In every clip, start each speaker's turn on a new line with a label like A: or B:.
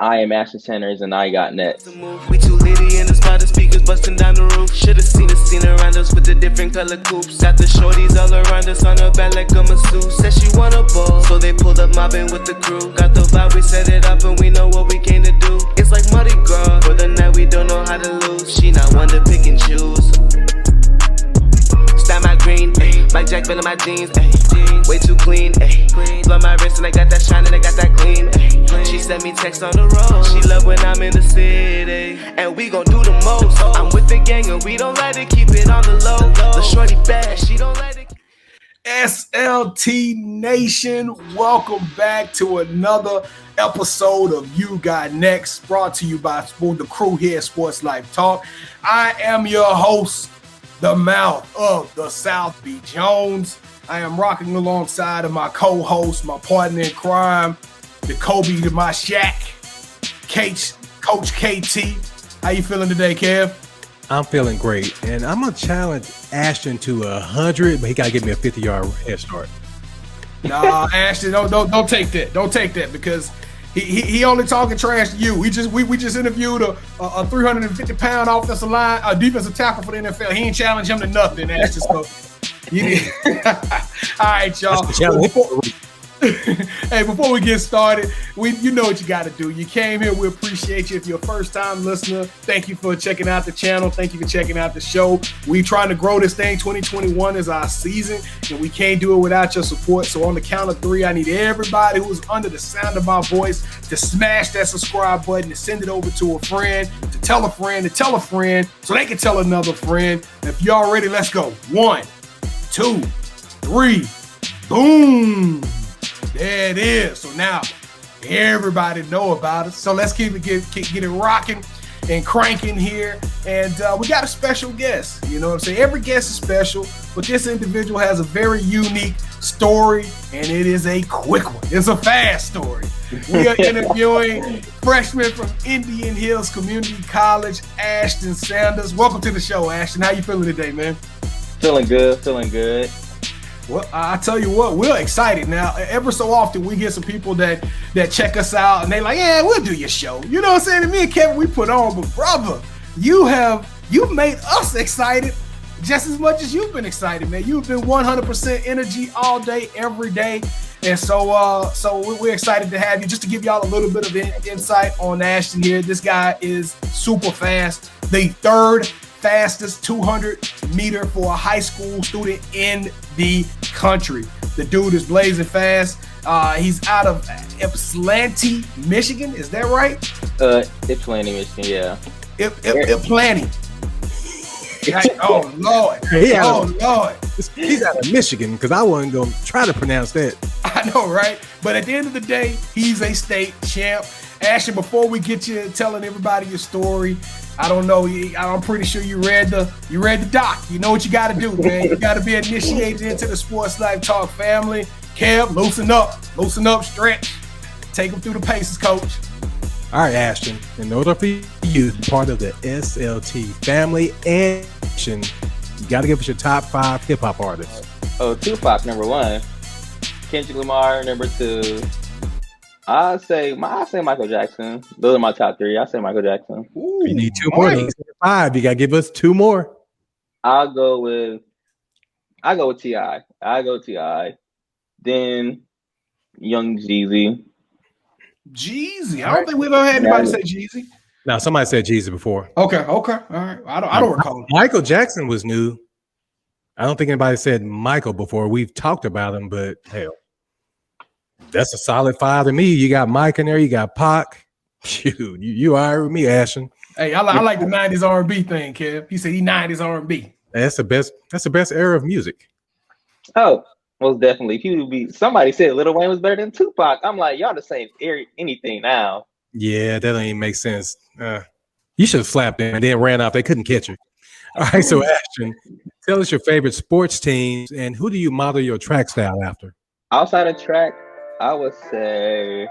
A: I am Ashton Sanders, and I got next.
B: We too litty in the spot, the speakers busting down the roof. Should've seen the scene around us with the different color coupes. Got the shorties all around us on her back like a masseuse. Said she want a ball, so they pulled up mobbing with the crew. Got the vibe, we set it up, and we know what we came to do. It's like Mardi Gras, for the night we don't know how to lose. She not one to pick and choose. Style my green, ayy. Mike Jack Bill in my jeans, ayy. Way too clean, ayy. Blow my wrist and I got that shine and I got that gleam, ayy. She sent me text on the road. She love when I'm in the city, and we gon' do the most. I'm with the gang and we don't like to keep it on the low. The shorty bad, she don't like to.
C: SLT Nation, welcome back to another episode of You Got Next, brought to you by the crew here at SportsLifeTalk. I am your host, the mouth of the South B. Jones. I am rocking alongside of my co-host, my partner in crime, the Kobe to my Shaq, Coach KT. How you feeling today, Kev?
D: I'm feeling great, and I'm gonna challenge Ashton to 100, but he gotta give me a 50-yard head start.
C: Nah, Ashton, don't take that. Don't take that because he only talking trash to you. We just interviewed a 350-pound offensive line, defensive tackle for the NFL. He ain't challenged him to nothing, Ashton. So all right, y'all. Hey, before we get started, you know what you got to do. You came here. We appreciate you. If you're a first-time listener, thank you for checking out the channel. Thank you for checking out the show. We trying to grow this thing. 2021 is our season, and we can't do it without your support. So on the count of 3, I need everybody who's under the sound of my voice to smash that subscribe button, to send it over to a friend, to tell a friend, so they can tell another friend. If you're all ready, let's go. 1, 2, 3, boom. There it is. So now everybody know about it. So let's get it rocking and cranking here. And we got a special guest. You know what I'm saying? Every guest is special, but this individual has a very unique story, and it is a quick one. It's a fast story. We are interviewing freshman from Indian Hills Community College, Ashton Sanders. Welcome to the show, Ashton. How you feeling today, man?
A: Feeling good.
C: Well, I tell you what, we're excited now. Ever so often, we get some people that check us out, and they like, yeah, we'll do your show. You know what I'm saying? And me and Kevin, we put on, but brother, you've made us excited just as much as you've been excited, man. You've been 100% energy all day, every day, and so we're excited to have you. Just to give y'all a little bit of insight on Ashton here, this guy is super fast, the third fastest 200-meter for a high school student in the country. The dude is blazing fast. He's out of Ypsilanti, Michigan. Is that right?
A: Ypsilanti, Michigan, yeah.
C: Ypsilanti. Oh, Lord. Lord.
D: He's out of Michigan because I wasn't going to try to pronounce that.
C: I know, right? But at the end of the day, he's a state champ. Ashton, before we get you telling everybody your story, I don't know. I'm pretty sure you read the doc. You know what you got to do, man. You got to be initiated into the Sports Life Talk family. Kev, loosen up, stretch. Take them through the paces, coach.
D: All right, Ashton. In order for you to be part of the SLT family and nation, you got to give us your top 5 hip hop artists.
A: Oh, Tupac, number 1. Kendrick Lamar, number 2. I say Michael Jackson. Those are my top 3. I say Michael Jackson.
D: Ooh, you need 2 more. You 5. You gotta give us 2 more.
A: I'll go with T.I. Then Young Jeezy.
C: Jeezy. I don't think we've ever had anybody say Jeezy.
D: Now somebody said Jeezy before.
C: Okay. All right. I don't recall.
D: Michael Jackson was new. I don't think anybody said Michael before. We've talked about him, but hell. That's a solid 5 to me. You got Mike in there. You got Pac. Shoot, you all right with me, Ashton?
C: Hey, I like the 90s R&B thing, Kev. He said he 90s R&B.
D: That's the best era of music.
A: Oh, most definitely. Somebody said Lil Wayne was better than Tupac. I'm like, y'all the same anything now.
D: Yeah, that doesn't even make sense. You should have slapped him and then ran off. They couldn't catch you. All right, so Ashton, tell us your favorite sports teams and who do you model your track style after?
A: Outside of track, I would say,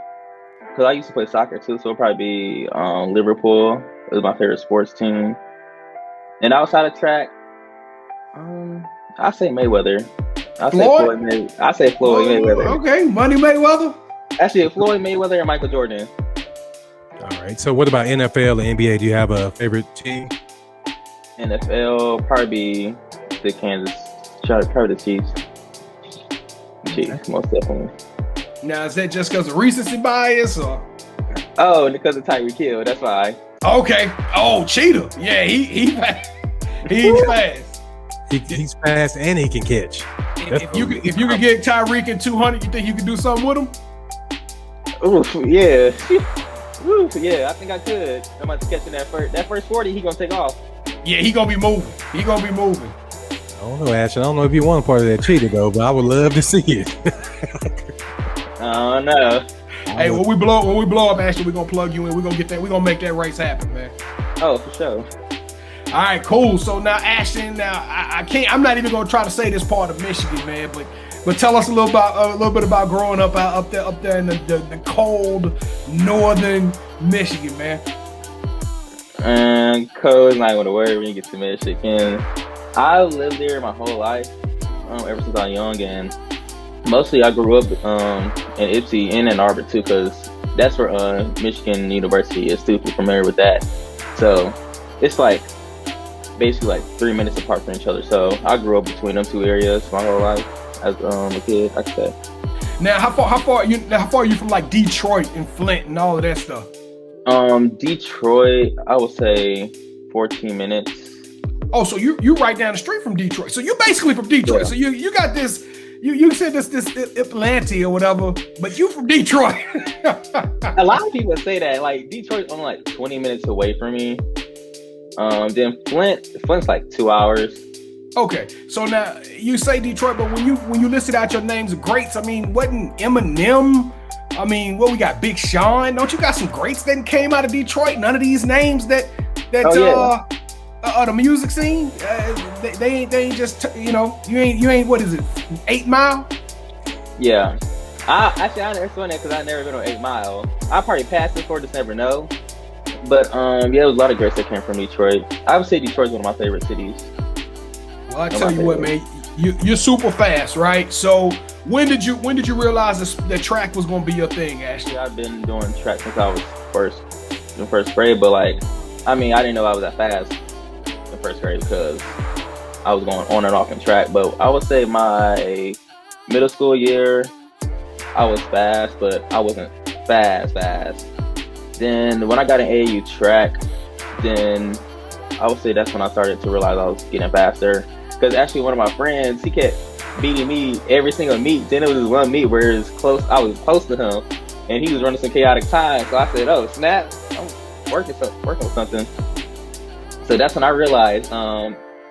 A: because I used to play soccer too, so it'll probably be Liverpool is my favorite sports team. And outside of track, I say Mayweather. I say Floyd Mayweather.
C: Okay, Money Mayweather.
A: Actually, Floyd Mayweather and Michael Jordan.
D: All right. So what about NFL and NBA? Do you have a favorite team?
A: NFL probably the probably the Chiefs. Chiefs, most definitely.
C: Now, is that just because of recency bias or?
A: Oh, because of Tyreek Hill, that's why.
C: Okay. Oh, Cheetah. Yeah, he's fast.
D: He's fast and he can catch.
C: If you could get Tyreek in 200, you think you could do something with him?
A: Oof, yeah. Oof, yeah, I think I could. I'm about to catch in that first 40, he gonna take off.
C: Yeah, he gonna be moving.
D: I don't know, Ashton. I don't know if you want part of that cheetah though, but I would love to see it.
A: Oh no.
C: Hey, when we blow up, Ashton, we're gonna plug you in. We're gonna make that race happen, man.
A: Oh, for sure.
C: All right, cool. So now, Ashton, I'm not even gonna try to say this part of Michigan, man, but tell us a little bit about growing up up there in the cold northern Michigan, man.
A: And cold, not gonna worry when you get to Michigan. I lived there my whole life, ever since I was young, and mostly I grew up in Ypsi and Ann Arbor too, because that's where Michigan University is too. If you're familiar with that, so it's like basically like 3 minutes apart from each other. So I grew up between them two areas my whole life as a kid, like I said.
C: Now, how far are you from like Detroit and Flint and all of that stuff?
A: Detroit, I would say 14 minutes.
C: Oh, so you right down the street from Detroit. So you basically from Detroit. Yeah. So you got this. You said this Ypsilanti or whatever, but you from Detroit.
A: A lot of people say that. Like Detroit's only like 20 minutes away from me. Then Flint's like 2 hours.
C: Okay, so now you say Detroit, but when you listed out your names of greats, I mean, wasn't Eminem? I mean, what we got? Big Sean? Don't you got some greats that came out of Detroit? None of these names that the music scene, they ain't just you ain't what is it? 8 Mile?
A: Yeah, I never saw that because I never been on 8 Mile. I probably passed it for, just never know. But yeah, there was a lot of greats that came from Detroit. I would say Detroit's one of my favorite cities.
C: Well, I tell you what, man, you're super fast, right? So when did you realize that track was going to be your thing, Ashley?
A: I've been doing track since I was in first grade, but I didn't know I was that fast in first grade because I was going on and off in track. But I would say my middle school year, I was fast, but I wasn't fast. Then when I got an AAU track, then I would say that's when I started to realize I was getting faster. Because actually one of my friends, he kept beating me every single meet. Then it was one meet where I was close to him, and he was running some chaotic time. So I said, "Oh snap, I'm working with something." So that's when I realized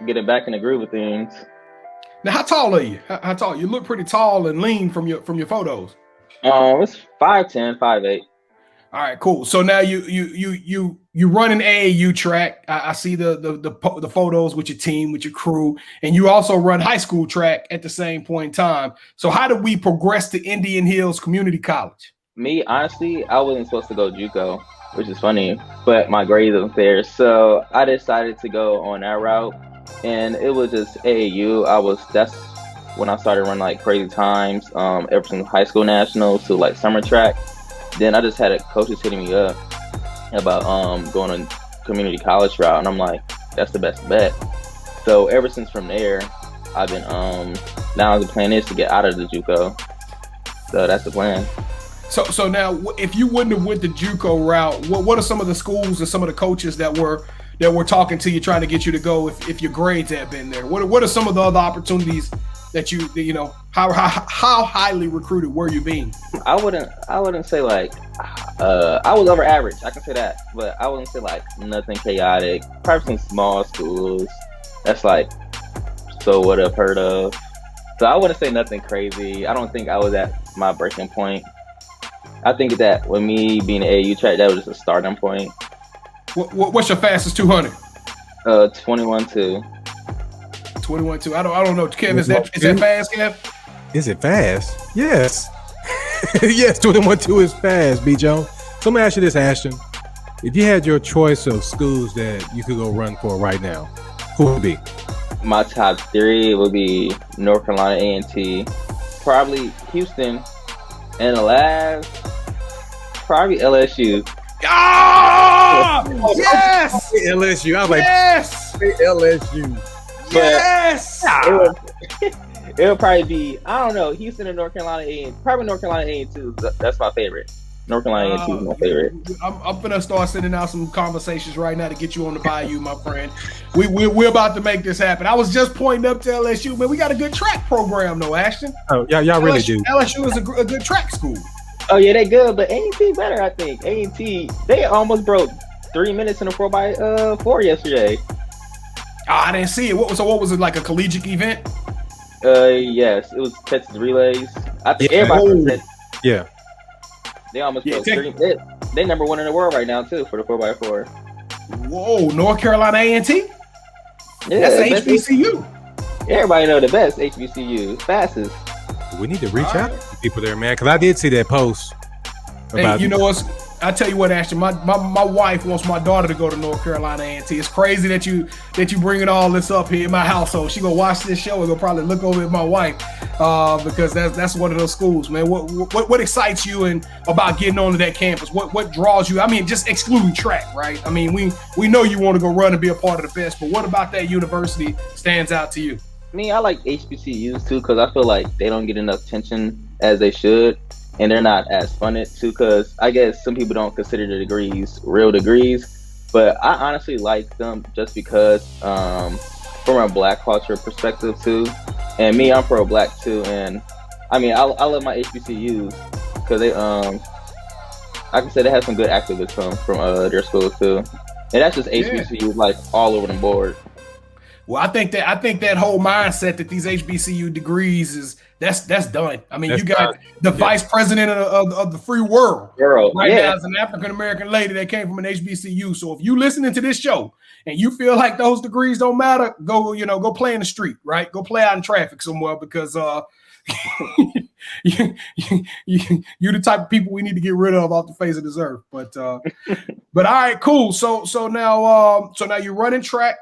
A: getting back in the groove of things.
C: Now, how tall are you? How tall? You look pretty tall and lean from your photos.
A: It's 5'10", 5'8".
C: All right, cool. So now you run an AAU track. I see the photos with your team, with your crew, and you also run high school track at the same point in time. So how did we progress to Indian Hills Community College?
A: Me, honestly, I wasn't supposed to go JUCO, which is funny, but my grades weren't there, so I decided to go on that route, and it was just AAU. That's when I started running like crazy times, ever since high school nationals to like summer track. Then I just had coaches hitting me up about going on community college route, and I'm like, that's the best bet. So ever since from there, I've been now the plan is to get out of the JUCO. So that's the plan.
C: So now, if you wouldn't have went the JUCO route, what are some of the schools and some of the coaches that were talking to you, trying to get you to go if your grades had been there? What are some of the other opportunities that you know, how highly recruited were you being?
A: I wouldn't say like I was over average, I can say that, but I wouldn't say like nothing chaotic. Probably some small schools that's like so what I've heard of. So I wouldn't say nothing crazy. I don't think I was at my breaking point. I think that with me being an AAU track, that was just a starting point.
C: What's your fastest 200?
A: 21.2.
C: 21.2. I don't know. Kev, is that fast, Kev?
D: Is it fast? Yes. Yes, 21.2 is fast, B. Jones. So let me ask you this, Ashton. If you had your choice of schools that you could go run for right now, who would it be?
A: My top 3 would be North Carolina A&T, probably Houston, and the last, probably LSU.
C: Ah, yes,
D: LSU. I was like,
C: yes,
D: LSU.
A: But
C: yes.
A: it would probably be, I don't know, Houston and North Carolina A&T. Probably North Carolina A&T. That's my favorite. North Carolina A&T is my favorite.
C: I'm gonna start sending out some conversations right now to get you on the bayou, my friend. We're about to make this happen. I was just pointing up to LSU, man. We got a good track program, though, Ashton.
D: Oh, y'all really do.
C: LSU is a good track school.
A: Oh yeah, they good, but A&T better, I think. A&T, they almost broke 3 minutes in a 4x4 yesterday.
C: I didn't see it. What was it, like a collegiate event?
A: Yes, it was Texas relays. I think everybody said.
D: Yeah.
A: They almost broke 3. They number 1 in the world right now too for the 4x4.
C: Whoa, North Carolina A&T?
A: Yeah,
C: that's HBCU.
A: Everybody know the best HBCU, fastest.
D: We need to reach out to people there, man, because I did see that post.
C: Hey, you know what? I tell you what, Ashton, my wife wants my daughter to go to North Carolina A&T. It's crazy that you bringing all this up here in my household. She gonna watch this show and gonna probably look over at my wife because that's one of those schools, man. What excites you and about getting onto that campus? What draws you? I mean, just excluding track, right? I mean, we know you want to go run and be a part of the best, but what about that university stands out to you?
A: Me, I like HBCUs too because I feel like they don't get enough attention as they should. And they're not as funded too, because I guess some people don't consider the degrees real degrees. But I honestly like them just because from a Black culture perspective too. And me, I'm pro Black too. And I mean, I love my HBCUs because they I can say they have some good activists from their schools too. And that's just HBCUs like all over the board.
C: Well, I think that whole mindset that these HBCU degrees is that's done. I mean, you got the vice president of the free world right now as an African American lady that came from an HBCU. So if you listening to this show and you feel like those degrees don't matter, go play in the street, right? Go play out in traffic somewhere because you the type of people we need to get rid of off the face of this earth. But all right, cool. So now you're running track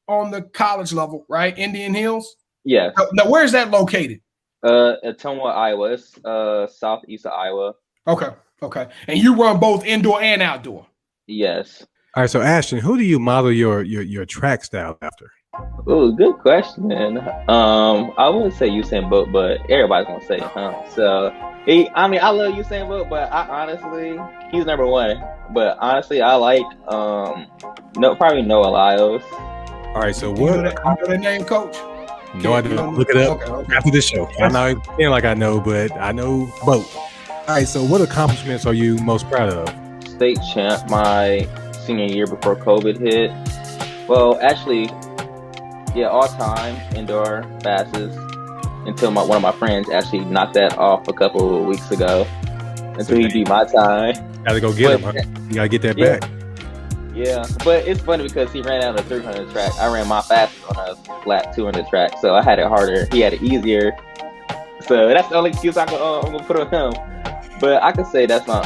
C: on the college level, right? Indian Hills.
A: Yeah.
C: Now, where's that located?
A: At Tonwa, Iowa. It's southeast of Iowa.
C: Okay. And you run both indoor and outdoor?
A: Yes.
D: All right, so Ashton, who do you model your track style after?
A: Oh, good question. I wouldn't say Usain Bolt, but everybody's gonna say him. So I love Usain Bolt, but I honestly, he's number 1. But honestly, I like probably Noah Lyles.
C: All right, so what? You know that name, Coach?
D: No, I don't. Look it up after this show. I'm not feeling like I know, but I know both. All right, so what accomplishments are you most proud of?
A: State champ my senior year before COVID hit. Well, actually, all time indoor fastest until one of my friends actually knocked that off a couple of weeks ago. Until he beat my time.
D: Gotta go get him. Huh? You gotta get that back.
A: Yeah, but it's funny because he ran out of 300 track. I ran my fastest on a flat 200 track, so I had it harder. He had it easier. So that's the only excuse I'm gonna put on him. But I could say that's my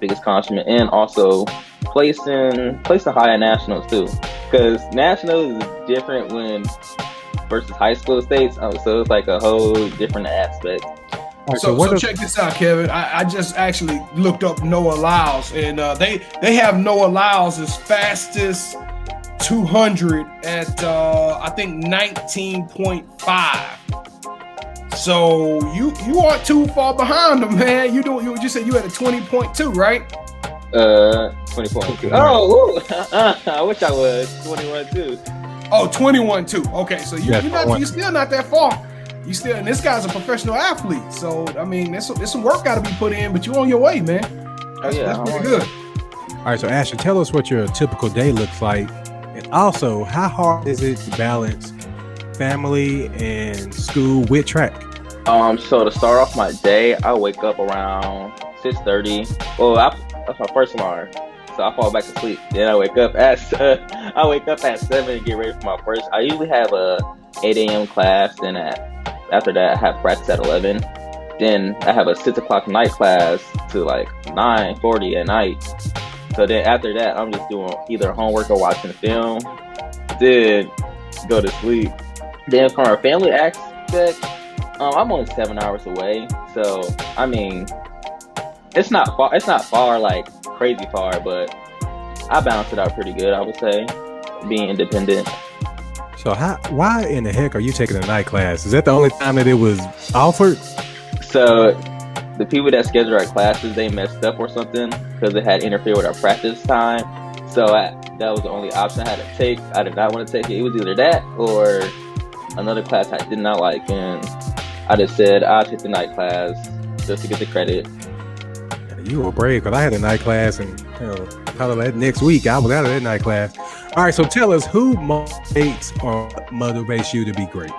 A: biggest accomplishment, and also placing high in nationals too, because nationals is different versus high school states. So it's like a whole different aspect.
C: Right, so check this out, Kevin. I just actually looked up Noah Lyles, and they have Noah Lyles as fastest 200 at I think 19.5. So you aren't too far behind him, man. You just said you had a 20.2, right?
A: 20.2. Oh, I wish I was 21.2.
C: Oh, 21.2. Okay, so you're still not that far. And this guy's a professional athlete, so I mean, there's some work got to be put in, but you're on your way, man. That's pretty good.
D: All right, so Ashton, tell us what your typical day looks like, and also how hard is it to balance family and school with track?
A: So to start off my day, I wake up around 6:30. Well, that's my first alarm, so I fall back to sleep. Then I wake up at 7 and get ready for my first. I usually have a 8 a.m. class, then after that, I have practice at 11. Then I have a 6 o'clock night class to like 9:40 at night. So then after that, I'm just doing either homework or watching a film. Then go to sleep. Then from a family aspect, I'm only 7 hours away. So I mean, it's not far like crazy far, but I balanced it out pretty good, I would say, being independent.
D: So why in the heck are you taking a night class? Is that the only time that it was offered?
A: So the people that scheduled our classes, they messed up or something because it had interfered with our practice time. So that was the only option I had to take. I did not want to take it. It was either that or another class I did not like, and I just said I'll take the night class just to get the credit.
D: You were brave, because I had a night class, and probably that next week I was out of that night class. All right, so tell us, who motivates you to be great?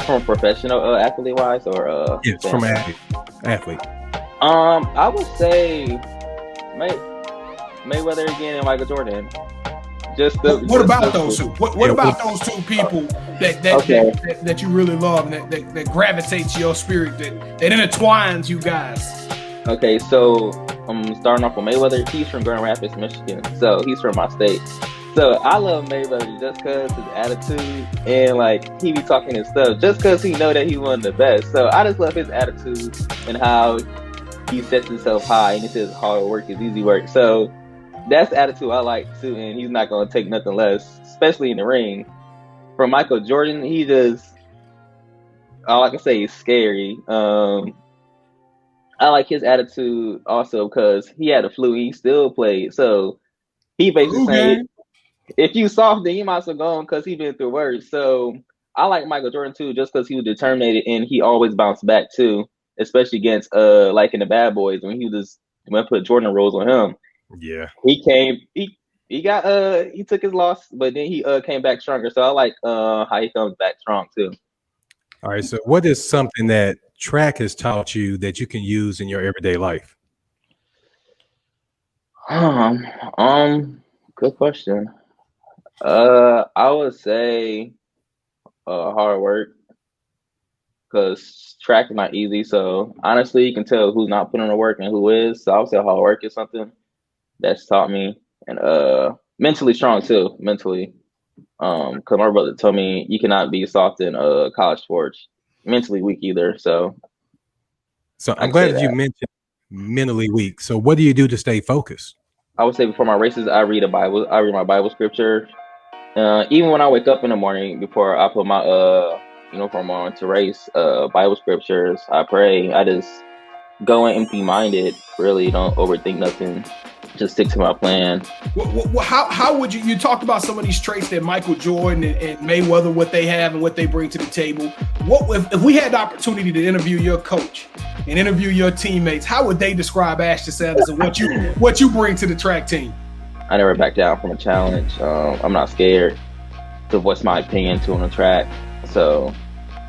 A: From professional athlete wise, or
D: yes, from athlete.
A: I would say Mayweather again and Michael Jordan.
C: What about those two? What about those two people that you really love and that gravitates your spirit, that intertwines you guys?
A: Okay, so I'm starting off with Mayweather. He's from Grand Rapids, Michigan, so he's from my state. So I love Mayweather just because his attitude and like he be talking his stuff, just because he know that he's one of the best. So I just love his attitude and how he sets himself high and he says hard work is easy work. So that's the attitude I like too, and he's not going to take nothing less, especially in the ring. For Michael Jordan, he just, all I can say is scary. I like his attitude also because he had a flu, he still played. So he basically saying, if you soft, then you might as well go on because he been through worse. So I like Michael Jordan too, just because he was determined and he always bounced back too, especially against like in the Bad Boys when he put Jordan rules on him.
D: Yeah,
A: he took his loss, but then he came back stronger. So I like how he comes back strong too.
D: All right, so what is something that track has taught you that you can use in your everyday life?
A: Good question. I would say hard work, because track is not easy. So honestly, you can tell who's not putting in the work and who is. So I would say hard work is something that's taught me, and mentally strong too. Mentally, because my brother told me you cannot be soft in college sports. Mentally weak either. So
D: I'm glad that you mentioned mentally weak. So what do you do to stay focused?
A: I would say before my races, I read a Bible. I read my Bible scripture. Even when I wake up in the morning, before I put my uniform on to race, Bible scriptures, I pray. I just go in empty-minded. Really don't overthink nothing. Just stick to my plan.
C: How would you talked about some of these traits that Michael Jordan and Mayweather, what they have and what they bring to the table? What if we had the opportunity to interview your coach and interview your teammates, how would they describe Ashton Sanders and what you bring to the track team?
A: I never back down from a challenge. I'm not scared to voice my opinion on the track. So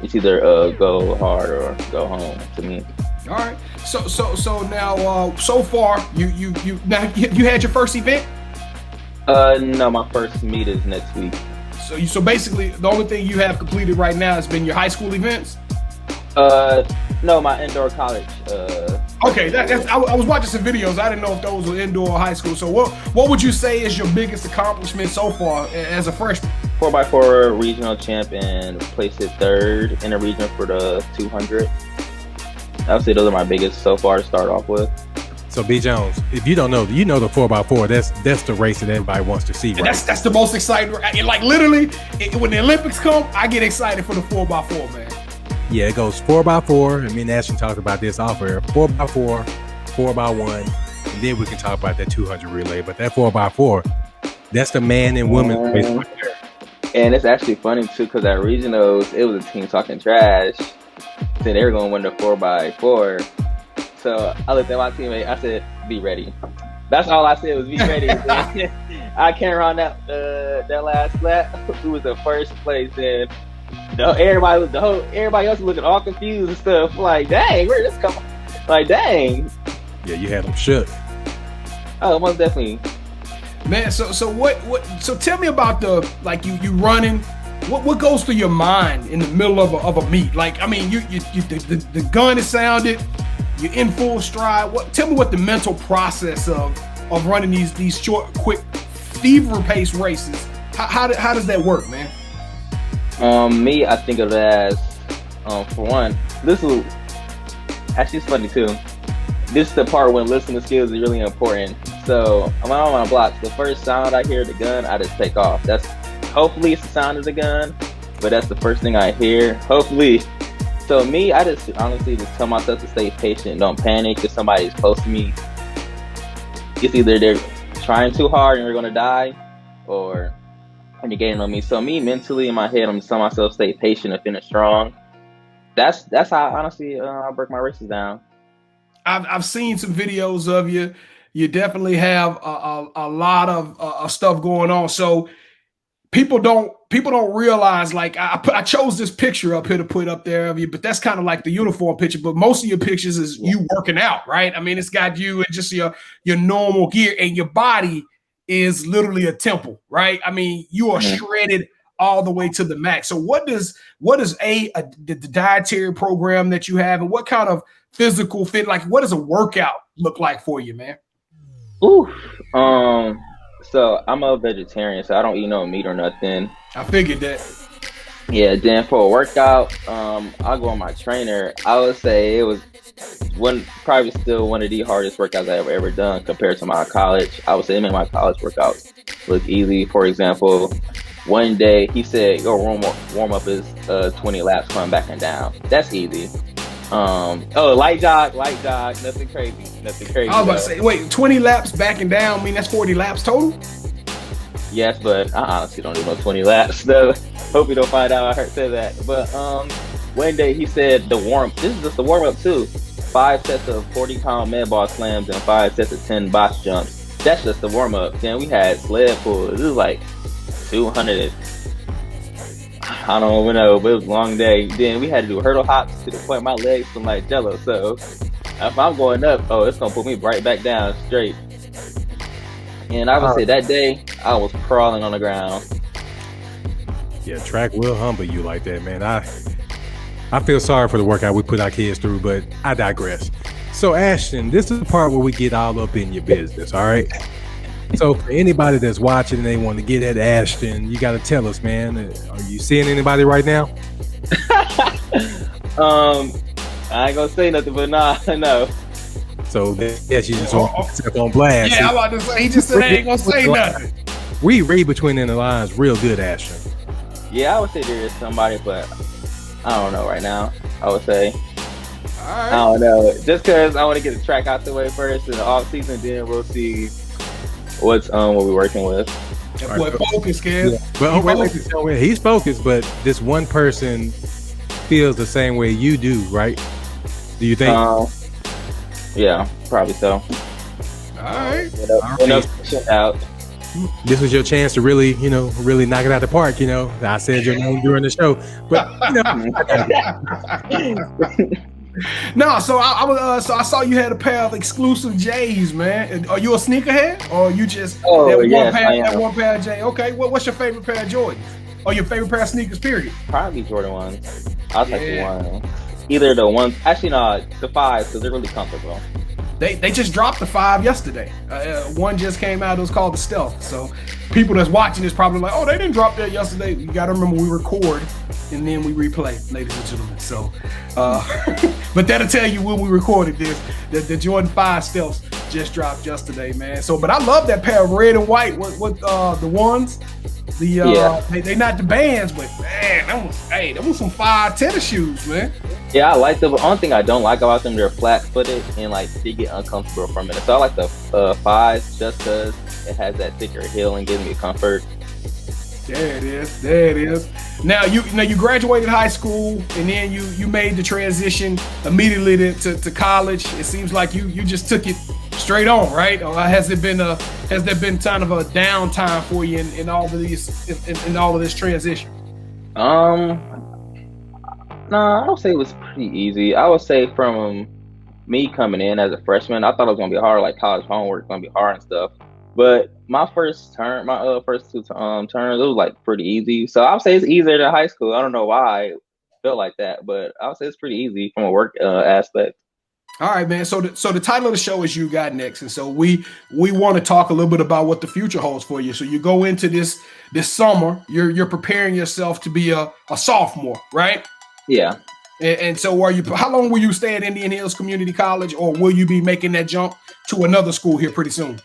A: it's either go hard or go home to me.
C: All right. So now, so far, you had your first event?
A: No, my first meet is next week.
C: So basically, the only thing you have completed right now has been your high school events?
A: No, my indoor college.
C: Okay, I was watching some videos. I didn't know if those were indoor or high school. So what would you say is your biggest accomplishment so far as a freshman?
A: 4x4 regional champ and placed third in a region for the 200. I would say those are my biggest so far to start off with.
D: So B. Jones, if you don't know, you know the 4x4. That's the race that everybody wants to see. Right?
C: That's the most exciting. Like literally, when the Olympics come, I get excited for the 4x4, man.
D: Yeah, it goes 4x4. And me and Ashton talked about this off air. 4x4, 4x1, and then we can talk about that 200 relay. But that 4x4, that's the man and woman race right there.
A: And it's actually funny too, because at regionals, it was a team talking trash. Said they were going to win the 4x4. So I looked at my teammate. I said, "Be ready." That's all I said was "Be ready." I came around that last lap. It was the first place, and everybody else was looking all confused and stuff. Like, dang, where did this come? Like, dang.
D: Yeah, you had them shook.
A: Oh, most definitely.
C: Man, so what? So tell me about you running. What goes through your mind in the middle of a meet? Like, I mean, the gun is sounded, you're in full stride. Tell me what the mental process of running these short, quick, fever-paced races. How does that work, man?
A: Me, I think of it as, for one, this is actually it's funny too. this is the part when listening skills is really important. So when I'm on blocks, the first sound I hear the gun, I just take off. That's hopefully it's the sound of the gun, but that's the first thing I hear. Hopefully. So me, I just honestly just tell myself to stay patient, don't panic. If somebody's close to me, it's either they're trying too hard and we're gonna die, or you're getting on me. So me, mentally in my head, I'm just telling myself stay patient and finish strong. That's how honestly I break my races down.
C: I've seen some videos of you. You definitely have a lot of stuff going on. So people don't realize, like, I chose this picture up here to put up there of you, but that's kind of like the uniform picture. But most of your pictures is you working out, right? I mean, it's got you in just your normal gear, and your body is literally a temple, right? I mean, you are shredded all the way to the max. So what does the dietary program that you have, and what kind of physical fit, like what does a workout look like for you, man?
A: Ooh, so I'm a vegetarian, so I don't eat no meat or nothing.
C: I figured that.
A: Yeah, then for a workout, I'll go on my trainer. I would say it was probably still one of the hardest workouts I've ever done compared to my college. I would say it made my college workouts look easy. For example, one day he said your warm up is 20 laps coming back and down. That's easy. Light jog, nothing crazy.
C: I was about to say, wait, 20 laps back and down, I mean that's 40 laps total?
A: Yes, but I honestly don't do no 20 laps though. Hope you don't find out I said that. But one day he said this is just the warm up too. 5 sets of 40-pound med ball slams and 5 sets of 10 box jumps. That's just the warm up. Then we had sled pulls. This was like 200. I don't even know, but it was a long day. Then we had to do hurdle hops to the point my legs feel like jello. So if I'm going up, it's gonna put me right back down straight. And I would say that day I was crawling on the ground.
D: Yeah, track will humble you like that, man. I feel sorry for the workout we put our kids through, but I digress. So Ashton, this is the part where we get all up in your business, all right? So for anybody that's watching and they want to get at Ashton, you got to tell us, man. Are you seeing anybody right now?
A: I ain't gonna say nothing, but no.
D: So yes, you just want to step on blast.
C: Yeah, I'm about to say, he just said I ain't gonna say nothing.
D: We read between the lines real good, Ashton.
A: Yeah, I would say there is somebody, but I don't know right now. I would say.
C: All right.
A: I don't know. Just because I want to get the track out the way first in the off season, then we'll see what we're working with.
C: That boy focused, kid.
D: Yeah. Well, he's focused, but this one person feels the same way you do, right? Do you think?
A: Yeah, probably so.
C: All right.
A: Out.
D: This was your chance to really knock it out the park. I said your name during the show, but
C: No, so I saw you had a pair of exclusive J's, man. Are you a sneakerhead, or you just that one pair of J's? Okay, what's your favorite pair of Jordans, or your favorite pair of sneakers? Period.
A: Probably Jordan ones. I'll take the one. Either the ones. Actually, no, the 5s because they're really comfortable.
C: They just dropped the 5 yesterday. One just came out. It was called the Stealth. So people that's watching is probably like, oh, they didn't drop that yesterday. You got to remember we record and then we replay, ladies and gentlemen. So, but that'll tell you when we recorded this. The Jordan 5 Stealths just dropped yesterday, man. So, but I love that pair of red and white. What the ones? They not the bands, but man, that was some fire tennis shoes, man.
A: Yeah, I like them. The only thing I don't like about them, they're flat-footed and like they get uncomfortable from it. So I like the 5s just because it has that thicker heel and gives me comfort.
C: There it is. Now you graduated high school and then you made the transition immediately to college. It seems like you just took it straight on, right? Or has there been kind of a downtime for you in all of this transition?
A: No, I don't say it was pretty easy. I would say from me coming in as a freshman, I thought it was gonna be hard, like college homework gonna be hard and stuff. But my first 2 terms, it was like pretty easy. So I would say it's easier than high school. I don't know why it felt like that, but I would say it's pretty easy from a work aspect.
C: All right, man. So the title of the show is You Got Next. And so we want to talk a little bit about what the future holds for you. So you go into this summer, you're preparing yourself to be a sophomore, right?
A: Yeah.
C: And so how long will you stay at Indian Hills Community College, or will you be making that jump to another school here pretty soon?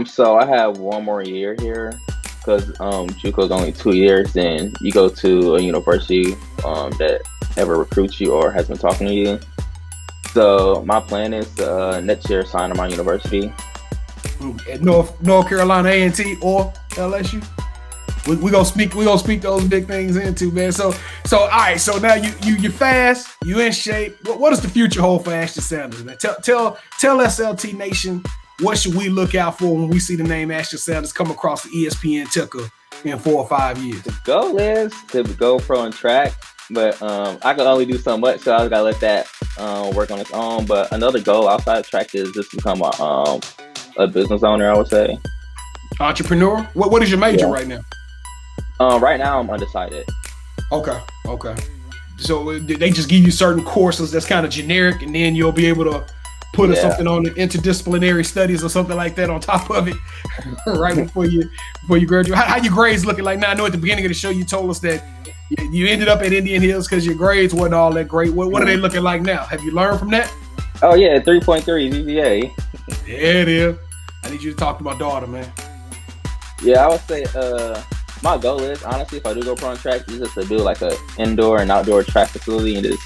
A: So I have one more year here because JUCO is only 2 years, and you go to a university that ever recruits you or has been talking to you. So my plan is next year sign to my university.
C: At North Carolina A&T or LSU. We gonna speak those big things into, man. So all right. So now you fast, you in shape. What does the future hold for Ashton Sanders, man? Tell SLT Nation, what should we look out for when we see the name Ashton Sanders come across the ESPN ticker in 4 or 5 years?
A: The goal is to go pro in track, but I can only do so much, so I just gotta let that work on its own. But another goal outside of track is just to become a business owner, I would say.
C: Entrepreneur? What is your major right now?
A: Right now, I'm undecided.
C: Okay. So they just give you certain courses that's kind of generic, and then you'll be able to put something on the interdisciplinary studies or something like that on top of it, right before you graduate. How your grades looking like now? I know at the beginning of the show you told us that you ended up at Indian Hills because your grades weren't all that great. What are they looking like now? Have you learned from that?
A: Oh yeah, 3.3 GPA.
C: There it is. I need you to talk to my daughter, man.
A: Yeah, I would say my goal is, honestly, if I do go pro on track, is just to build like a indoor and outdoor track facility and just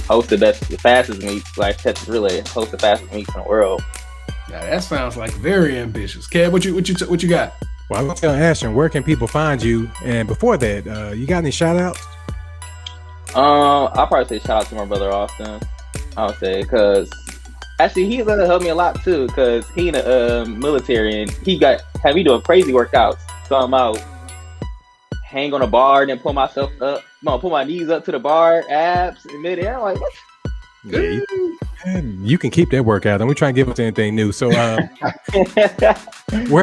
A: host the fastest meets, like Texas Relay, host the fastest meets in the world.
C: Yeah, that sounds like very ambitious. Kev, what you got?
D: Well, I'm gonna tell Ashton, where can people find you? And before that, you got any shout outs?
A: I'll probably say shout out to my brother Austin. I would say, because actually he's gonna help me a lot too, because he in the military and he had me doing crazy workouts. So I'm out, hang on a bar, and then pull myself up. Pull my knees up to the bar, abs in midair. I'm like, what?
D: Yeah, you can keep that workout. Don't we try and give us anything new? So, where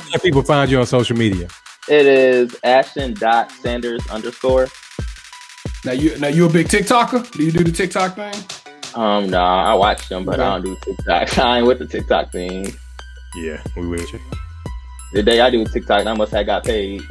D: can people find you on social media?
A: It is Ashton.Sanders_.
C: Now you a big TikToker? Do you do the TikTok thing?
A: No, I watch them, but I don't do TikTok. I ain't with the TikTok thing.
D: Yeah, we with you.
A: The day I do TikTok, I must have got paid.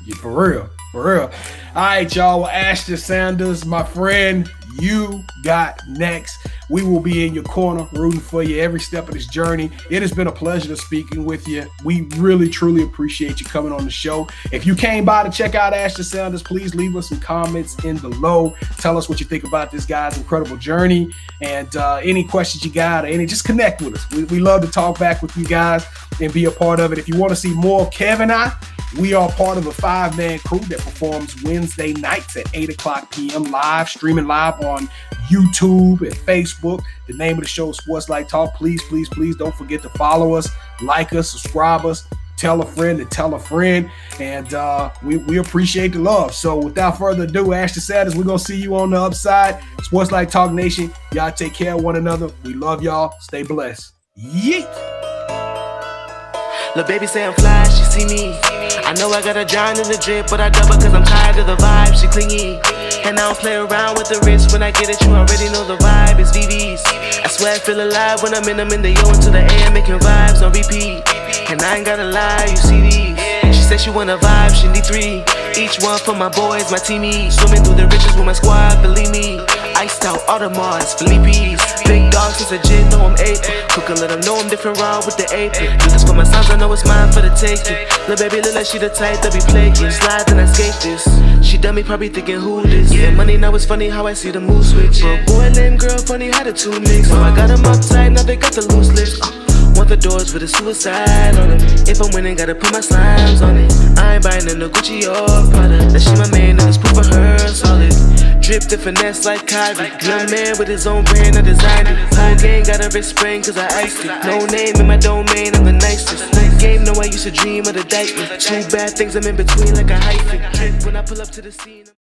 C: Yeah, for real. All right, y'all. Well, Ashton Sanders, my friend, you got next. We will be in your corner, rooting for you every step of this journey. It has been a pleasure to speaking with you. We really, truly appreciate you coming on the show. If you came by to check out Ashton Sanders, please leave us some comments in below. Tell us what you think about this guy's incredible journey, and any questions you got, or just connect with us. We love to talk back with you guys and be a part of it. If you want to see more of Kev and I, we are part of a 5-man crew that performs Wednesday nights at 8:00 p.m. streaming live on YouTube and Facebook. The name of the show is SportsLifeTalk. Please don't forget to follow us, like us, subscribe us, tell a friend to tell a friend, and we appreciate the love. So without further ado, Ashton Sanders, we're going to see you on the upside. SportsLifeTalk Nation, y'all take care of one another. We love y'all. Stay blessed. Yeet!
B: Lil' baby say I'm fly, she see me. I know I got a John in the drip, but I double cause I'm tired of the vibe, she clingy. And I don't play around with the wrist, when I get it, you already know the vibe, it's VVs. I swear I feel alive when I'm in them, in the yo into the AM, making vibes on repeat. And I ain't gotta lie, you see these. She said she wanna vibe, she need 3. Each one for my boys, my teamies. Swimming through the riches with my squad, believe me. Iced out, Audemars, Philippe's. Big dog since a gin, know I'm 8. Cook and let them know I'm different raw with the 8. Do this for my sons, I know it's mine for the taking. Lil' baby look like she the type that be playing. Slide and I skate this. She done me probably thinking who this. Yeah, money now it's funny how I see the mood switch. But boy, lame girl, funny how the two mix. So I got them uptight, now they got the loose lips. Want the doors with a suicide on it. If I'm winning, gotta put my slimes on it. I ain't buying in the Gucci or Prada. That she my man, and it's proof of her solid. Dripped and finesse like Kyrie. Young man with his own brand, I designed it. Whole gang got a wrist spring cause I iced it. No name in my domain, I'm the nicest. Game, know I used to dream of the diamond. 2 bad things I'm in between like a hyphen. When I pull up to the scene.